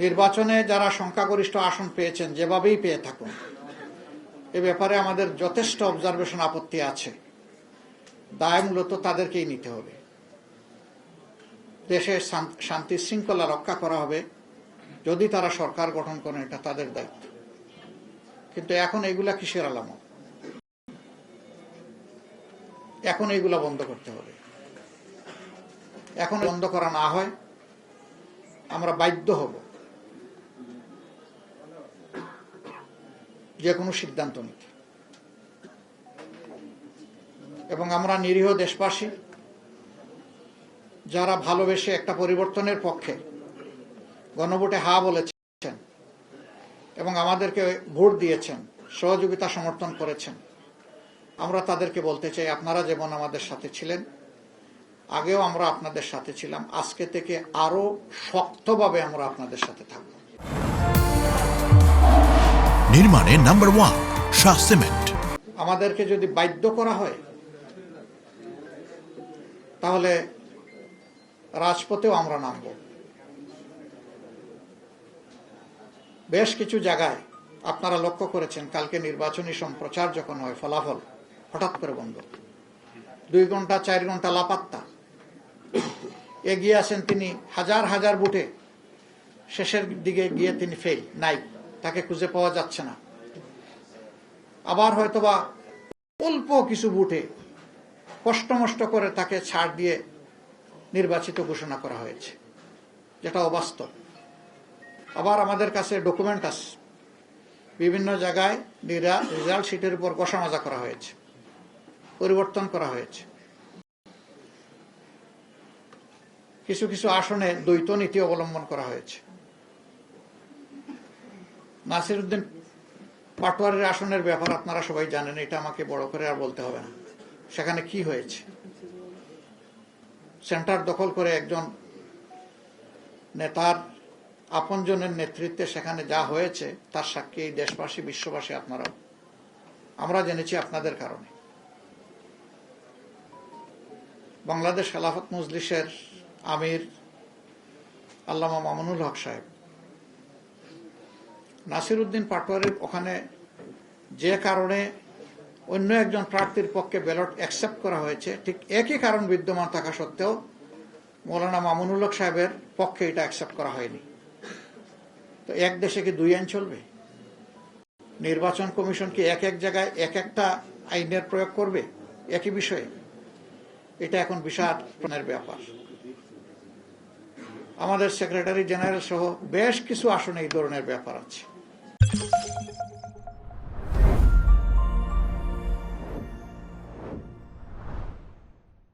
নির্বাচনে যারা সংখ্যাগরিষ্ঠ আসন পেয়েছেন, যেভাবেই পেয়ে থাকুন, এ ব্যাপারে আমাদের যথেষ্ট অবজারভেশন, আপত্তি আছে। দায় মূলত তাদেরকেই নিতে হবে। দেশের শান্তি শৃঙ্খলা রক্ষা করা হবে যদি তারা সরকার গঠন করেন, এটা তাদের দায়িত্ব। কিন্তু এখন এগুলা কিসের আলামত? এখন এগুলা বন্ধ করতে হবে। এখন বন্ধ করা না হয় আমরা বাধ্য হব যে কোনো সিদ্ধান্ত নিতে। এবং আমরা নিরীহ দেশবাসী যারা ভালোবেসে একটা পরিবর্তনের পক্ষে গণভোটে হা বলেছেন এবং আমাদেরকে ভোট দিয়েছেন, সহযোগিতা সমর্থন করেছেন, আমরা তাদেরকে বলতে চাই, আপনারা যেমন আমাদের সাথে ছিলেন, আগেও আমরা আপনাদের সাথে ছিলাম, আজকে থেকে আরো শক্তভাবে আমরা আপনাদের সাথে থাকব। নির্মাণে নাম্বার 1 শাহ সিমেন্ট। আমাদেরকে যদি বাধ্য করা হয় তাহলে রাজপথেও আমরা নামব। বেশ কিছু জায়গায় আপনারা লক্ষ্য করেছেন, কালকে নির্বাচনী সম্প্রচার যখন হয়, ফলাফল হঠাৎ করে বন্ধ, 2 ঘন্টা 4 ঘন্টা লাপাত্তা। এগিয়ে আছেন তিনি হাজার হাজার ভোটে, শেষের দিকে গিয়ে তিনি ফেল, নাই, তাকে খুঁজে পাওয়া যাচ্ছে না। আবার হয়তোবা অল্প কিছু ভোটে কষ্ট মষ্ট করে তাকে ছাড় দিয়ে নির্বাচিত ঘোষণা করা হয়েছে, যেটা অবাস্তব। আবার আমাদের কাছে ডকুমেন্ট আছে, বিভিন্ন জায়গায় রেজাল্ট শিটের উপর কষামাজা করা হয়েছে, পরিবর্তন করা হয়েছে। কিছু কিছু আসনে দ্বৈত নীতি অবলম্বন করা হয়েছে। নাসিরউদ্দিন পাটোয়ারির আসনের ব্যাপার আপনারা সবাই জানেন, এটা আমাকে বড় করে আর বলতে হবে না। সেখানে কি হয়েছে, সেন্টার দখল করে একজন নেতার আপনজনের নেতৃত্বে সেখানে যা হয়েছে তার সাক্ষী এই দেশবাসী, বিশ্ববাসী, আপনারাও। আমরা জেনেছি আপনাদের কারণে। বাংলাদেশ খেলাফত মজলিসের আমির আল্লামা মামুনুল হক সাহেব নাসিরউদ্দিন পাটোয়ারির ওখানে যে কারণে অন্য একজন প্রার্থীর পক্ষে ব্যালট অ্যাকসেপ্ট করা হয়েছে, ঠিক একই কারণ বিদ্যমান থাকা সত্ত্বেও মৌলানা মামুনুল হক সাহেবের পক্ষে এটা অ্যাকসেপ্ট করা হয়নি। তো এক দেশে কি 2 আইন চলবে? নির্বাচন কমিশন কি এক এক জায়গায় এক একটা আইনের প্রয়োগ করবে একই বিষয়ে? এটা এখন বিশাল ব্যাপার। আমাদের সেক্রেটারি জেনারেল সহ বেশ কিছু আসনে এই ধরনের ব্যাপার আছে।